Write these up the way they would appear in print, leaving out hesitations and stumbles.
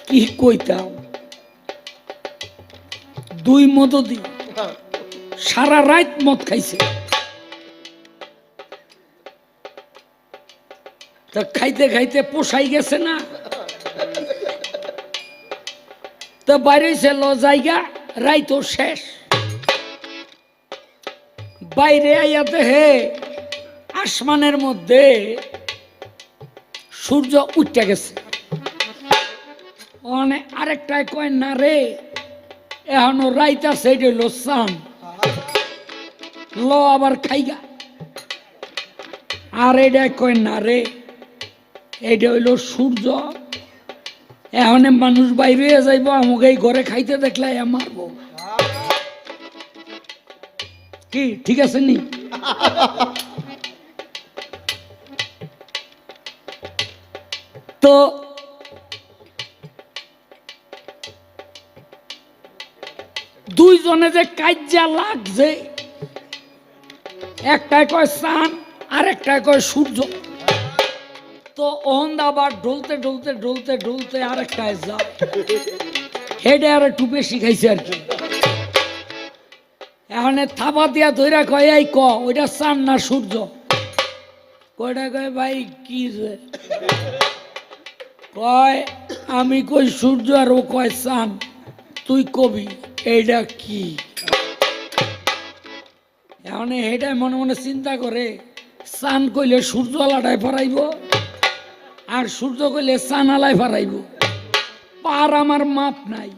কি কইতাম, দুই মদদি সারা রাত মদ খাইছে। তা খাইতে খাইতে পোষাই গেছে না, তা বাইরে ছিল জায়গা, রাইতো শেষ। বাইরে আইয়াতে হে আসমানের মধ্যে সূর্য উঠে গেছে। অনেক আরেকটায় কয় না রে, এখনো রাইতা সেইটা হইল সান, ল আবার খাইগা। আর এটা কয় না রে, এইটা হইল সূর্য, এখন মানুষ বাইরে যাইব, আমাকে এই ঘরে খাইতে দেখলে মারবো। কি ঠিক আছে নি? তো দুইজনে যে কাজ্যা লাগছে, একটাই কয় চান আর একটাই কয় সূর্য। তো ওহন আবার ঢলতে ঢলতে ঢলতে ঢলতে আরেকটায় যায়, হেডে আর একটু বেশি খাইছে আর কি। এখন থাবা দিয়া ধৈরা কয় এই ক ওইটা চান না সূর্য? কয়টা কয় ভাই কি রে, কয় আমি কই সূর্য আর ও কয় চান, তুই কবি এইটা কি? এখন এটাই মনে মনে চিন্তা করে, চান কইলে সূর্য আলাটায় ফরাইব আর সূর্য কইলে চান আলায় ফরাইব, পার আমার মাপ নাই।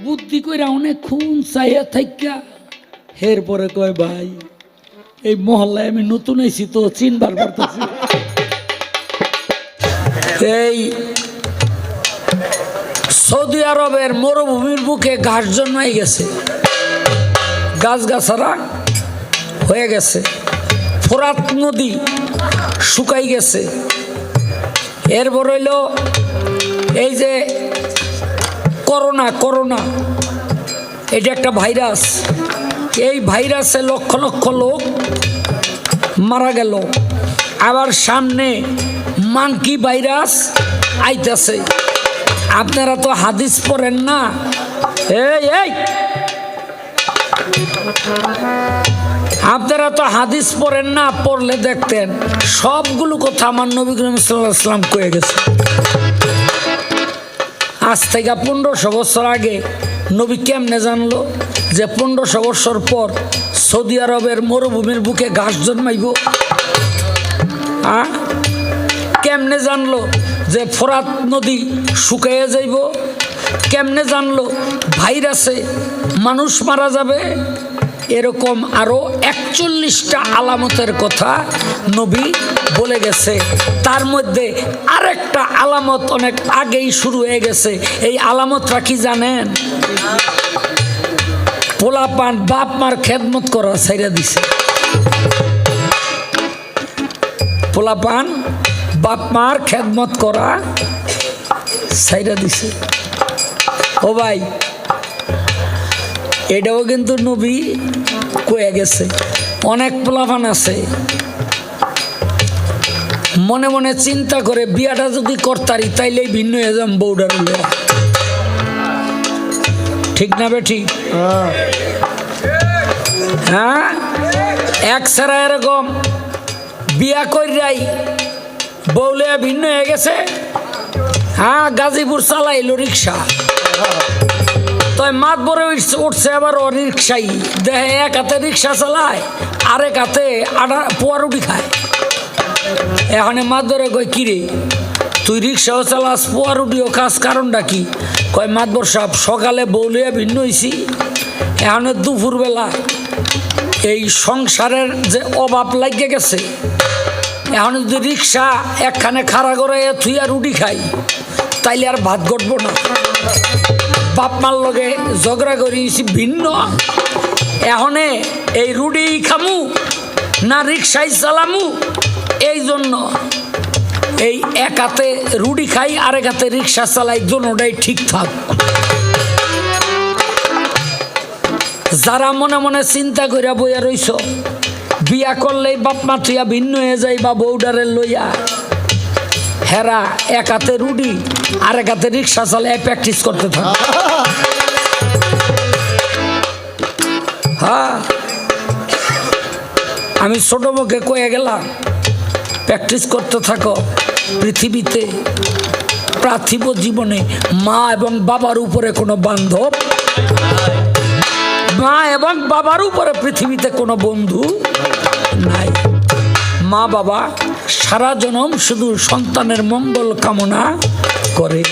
বুদ্ধি কইরা অনেক খুন চাইয়া থাইকা এরপরে কয় ভাই এই মহল্লায় আমি নতুন আইছি তো চিনবার পারতেছি। এই সৌদি আরবের মরুভূমির বুকে ঘাস জন্মাই গেছে, গাছ গাছারা হয়ে গেছে, ফোরাত নদী শুকাই গেছে। এরপর হইল এই যে করোনা, করোনা এটা একটা ভাইরাস, এই ভাইরাসে লক্ষ লক্ষ লোক মারা গেল। আবার সামনে মাঙ্কি ভাইরাস আইতাছে। আপনারা তো হাদিস পড়েন না, এই আপনারা তো হাদিস পড়েন না, পড়লে দেখতেন সবগুলো কথা আমার নবী করিম সাল্লাল্লাহু আলাইহি ওয়াসাল্লাম কয়ে গেছে। আজ থেকে 1500 বছর আগে নবী কেমনে জানলো যে 1500 বছর পর সৌদি আরবের মরুভূমির বুকে ঘাস জন্মাইব? কেমনে জানলো যে ফোরাত নদী শুকাইয়া যাইব? কেমনে জানলো ভাইরাসে মানুষ মারা যাবে? এরকম আরো 41টা আলামতের কথা নবী বলে গেছে। তার মধ্যে আরেকটা আলামত অনেক আগেই শুরু হয়ে গেছে। এই আলামতটা কি জানেন? পোলাপান বাপ মার খেদমত করা ছাইরা দিছে। পোলাপান বাপ মার খেদমত করা ছাইরা দিছে। ও ভাই, এটাও কিন্তু নবী কয়ে গেছে। অনেক পোলাপান আছে মনে মনে চিন্তা করে বিয়াটা যদি করতারি তাইলেই ভিন্ন হয়ে যাম বউডার। ঠিক না বেঠি? হ্যাঁ, এক সারা এরকম বিয়া কইরাই বউলে ভিন্ন হয়ে গেছে। হ্যাঁ, গাজীপুর চালাইলো রিক্সা, তাই মাত বরে উঠছে আবার ও রিক্সাই দেখে এক হাতে রিক্সা চালায় আরেক হাতে পোয়া রুটি খায়। এখানে মাত ধরে কয় কিরে তুই রিক্সাও চালাস পোয়া রুটিও খাস, কারণটা কি? কয় মাতবর সাহেব সকালে বউলিয়া ভিন্ন হয়েছি, এখানে দুপুরবেলা এই সংসারের যে অভাব লাগিয়ে গেছে, এখন যদি রিক্সা একখানে খাড়া করে তুই আর রুটি খাই তাইলে আর ভাত ঘটবো না। বাপ মার লগে ঝগড়া করিছি ভিন্ন, এখনে এই রুটি খামু না রিক্সায় চালামু, এই জন্য এই এক হাতে রুটি খাই আরেক হাতে রিক্সা চালাই, দুটোটাই ঠিক থাক। যারা মনে মনে চিন্তা কইরা বইয়া রইছ বিয়া করলেই বাপ মা তুইয়া ভিন্ন হয়ে যাই বা বউডারে লইয়া, হেরা এক হাতে রুডি আর এক হাতে রিক্সা চালায় প্র্যাকটিস করতে থাকে। হ্যাঁ, আমি ছোট মুখে কয়ে গেলাম প্র্যাকটিস করতে থাকো। পৃথিবীতে পার্থিব জীবনে মা এবং বাবার উপরে কোনো বান্ধব, মা এবং বাবার উপরে পৃথিবীতে কোনো বন্ধু নাই। মা বাবা সারা জনম শুধু সন্তানের মঙ্গল কামনা করে।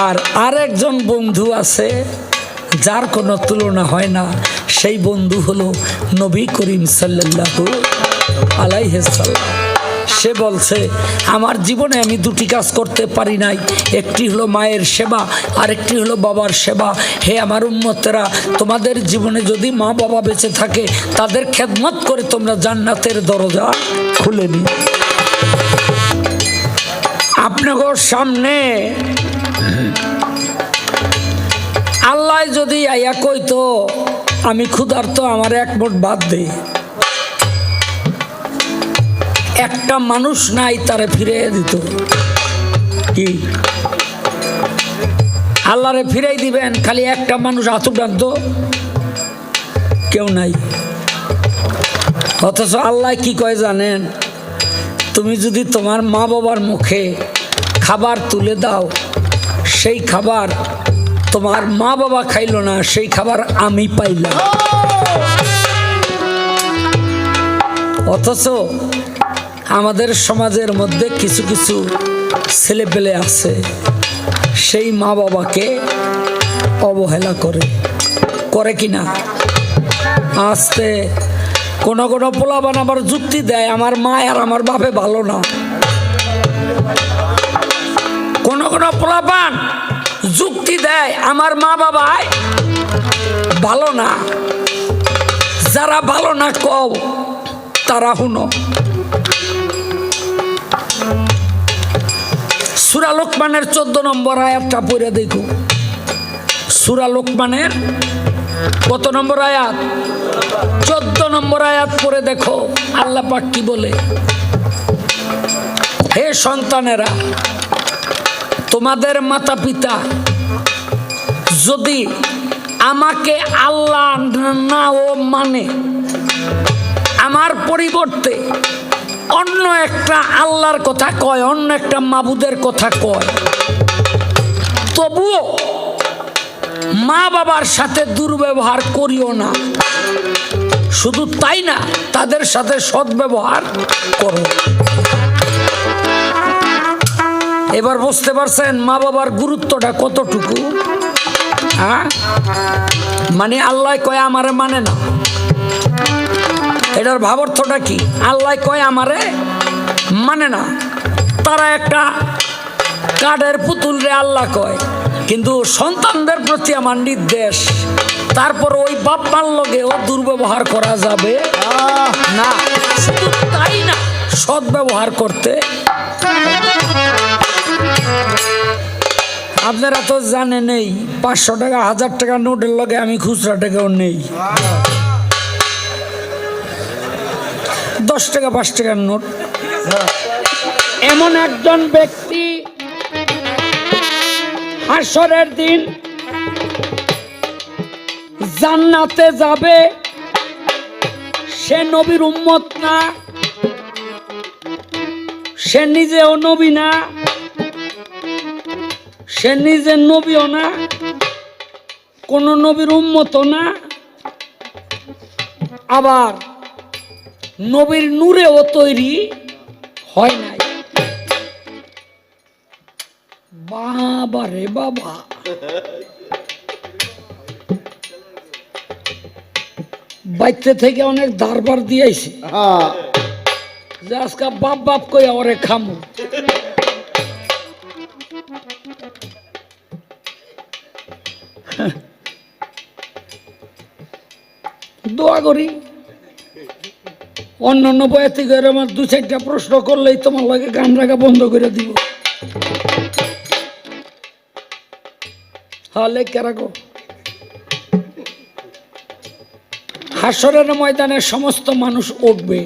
আর আরেকজন বন্ধু আছে যার কোনো তুলনা হয় না, সেই বন্ধু হলো নবী করিম সাল্লাল্লাহু আলাইহিস সাল্লাম। সে বলছে আমার জীবনে আমি দুটি কাজ করতে পারি নাই, একটি হলো মায়ের সেবা আর একটি হলো বাবার সেবা। হে আমার উম্মতেরা, তোমাদের জীবনে যদি মা বাবা বেঁচে থাকে তাদের খেদমত করে তোমরা জান্নাতের দরজা খুলে নি। আপনাদের সামনে আল্লাহ যদি আইয়া কইতো আমি ক্ষুধার্ত, আমার এক মুঠ ভাত দে, একটা মানুষ নাই তারে ফিরিয়ে দিত কি? আল্লাহরে ফিরাই দিবেন, খালি একটা মানুষ হাত উঠান্ত, কেউ নাই। অথচ আল্লাহ কি কয় জানেন? তুমি যদি তোমার মা বাবার মুখে খাবার তুলে দাও, সেই খাবার তোমার মা বাবা খাইল না, সেই খাবার আমি পাইলাম। অথচ আমাদের সমাজের মধ্যে কিছু কিছু ছেলেপেলে আছে সেই মা বাবাকে অবহেলা করে কিনা। আস্তে কোনো কোনো পোলাপান আবার যুক্তি দেয় আমার মা আর আমার বাপে ভালো না। কোনো কোনো পোলাপান যুক্তি দেয় আমার মা বাবাই ভালো না। যারা ভালো না কও তারা হুনো। সূরা লোকমানের 14 নম্বর আয়াতটা পড়ে দেখো। সূরা লোকমানের কত নম্বর আয়াত? 14 নম্বর আয়াত পড়ে দেখো আল্লাহ পাক কি বলে। হে সন্তানেরা, তোমাদের মাতা পিতা যদি আমাকে আল্লাহ না ও মানে, আমার পরিবর্তে অন্য একটা আল্লাহর কথা কয়, অন্য একটা মাবুদের কথা কয়, তবুও মা বাবার সাথে দুর্ব্যবহার করিও না। শুধু তাই না, তাদের সাথে সদ্ব্যবহার করো। এবার বুঝতে পারছেন মা বাবার গুরুত্বটা কতটুকু? হ্যাঁ, মানে আল্লাহ কয় আমারে মানে না, এটার ভাবার্থটা কি? আল্লাহ কয় আমারে মানে না, তারা একটা কাঠের পুতুল রে আল্লাহ কয়, কিন্তু সন্তানদের প্রতি আমার নির্দেশ। তারপর ওই বাপ মার লগেও দুর্ব্যবহার করা যাবে না। শুধু তাই না, সদ্ব্যবহার করতে। আপনারা তো জানেনই 500 টাকা 1000 টাকা নোটের লগে আমি খুচরা টাকাও নেই। 10 টাকা 5 টাকার নোট। এমন একজন ব্যক্তি হাসরের দিন জান্নাতে যাবে, সে নবীর উম্মত না, সে নিজেও নবী না, সে নিজে নবীও না, কোন নবীর উম্মত না, আবার নবীর নূরেও তৈরি হয় নাই। বাবা রে বাবা, বাইতে থেকে অনেক দারবার দিয়েছে যে আজকে বাপ বাপ কই ওরে খামু। দোয়া করি অন্যান্য বয়াতি করে আমার 2-4টা প্রশ্ন করলেই তোমার লাগে গান রাখা বন্ধ করে দিব। হলে কেরাগো হাসরের ময়দানে সমস্ত মানুষ উঠবে।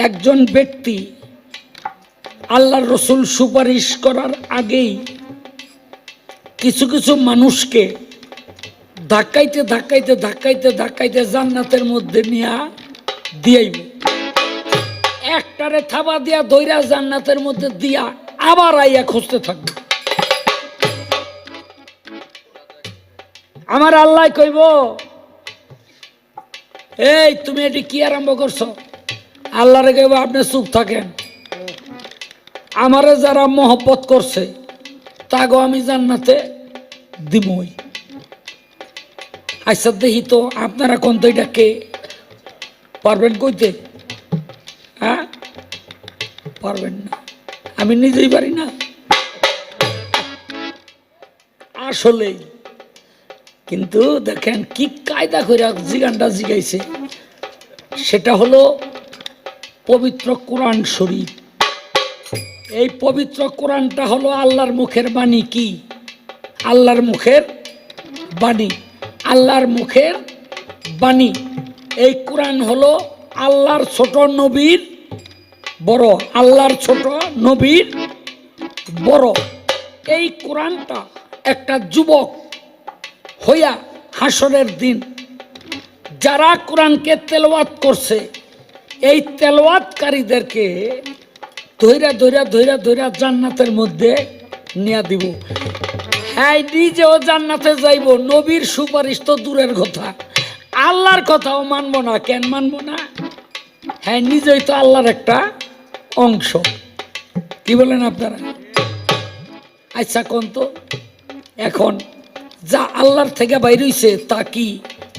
একজন ব্যক্তি আল্লাহর রসুল সুপারিশ করার আগেই কিছু কিছু মানুষকে ধাক্কাইতে ধাক্কাইতে ধাক্কাইতে ধাক্কাইতে জান্নাতের মধ্যে নিয়ে দিয়াইব। একটারে থাবা দিয়া দইরা জান্নাতের মধ্যে দিয়া আবার আইয়া খুঁজতে থাকবে। আমার আল্লাহ কইব, এই তুমি এটি কি আরম্ভ করছো? আল্লাহরে কইব, আপনি চুপ থাকেন। আমারে যারা মহব্বত করছে তাগো আমি জান্নাতে দিমই। আচ্ছা দেখি তো আপনারা কোন তো এটা কে পারবেন কইতে? হ্যাঁ, পারবেন না। আমি নিজেই পারি না আসলেই। কিন্তু দেখেন কি কায়দা করে জিগানটা জিগাইছে, সেটা হলো পবিত্র কোরআন শরীফ। এই পবিত্র কোরআনটা হলো আল্লাহর মুখের বাণী। কি? আল্লাহর মুখের বাণী। আল্লাহর মুখের বাণী। এই কোরআন হলো আল্লাহর ছোট নবীর বড়, আল্লাহর ছোট নবীর বড়। এই কোরআনটা একটা যুবক হইয়া হাসরের দিন যারা কোরআনকে তেলাওয়াত করছে, এই তেলাওয়াতকারীদেরকে ধৈরা ধৈরা ধৈরা ধৈরা জান্নাতের মধ্যে নিয়ে দিব। হ্যাঁ, নিজেও জান্নাতে যাইব। নবীর সুপারিশ তো দূরের কথা, আল্লাহর কথাও মানবো না। কেন মানবো না? হ্যাঁ, নিজেই তো আল্লাহর একটা অংশ। কি বলেন আপনারা? আচ্ছা কোন তো এখন যা আল্লাহর থেকে বাইর হইছে তা কি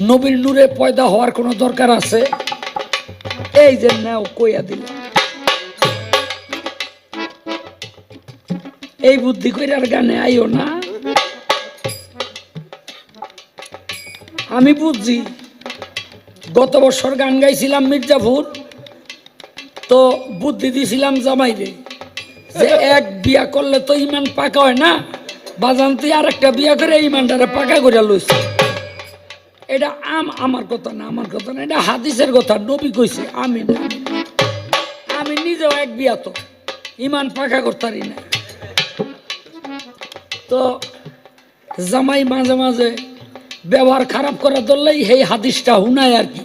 নবীর নূরে পয়দা হওয়ার কোনো দরকার আছে? এই যে নাও কইয়া দিল। এই বুদ্ধি কইরা আর গানে আইও না। আমি বুঝছি, গত বছর গান গাইছিলাম মির্জাপুর, তো বুদ্ধি দিছিলাম জামাইরে যে এক বিয়া করলে তো ইমান পাকা হয় না, বাজান তুই আর একটা বিয়া করে ইমানটারে পাকা করে লইছে। এটা আমার কথা না, আমার কথা না, এটা হাদিসের কথা। নবী কইছে, আমি না। আমি নিজেও এক বিয়া তো ইমান পাকা করতারি না। তো জামাই মাঝে মাঝে ব্যবহার খারাপ করা ধরলেই এই হাদিসটা হুনায় আর কি।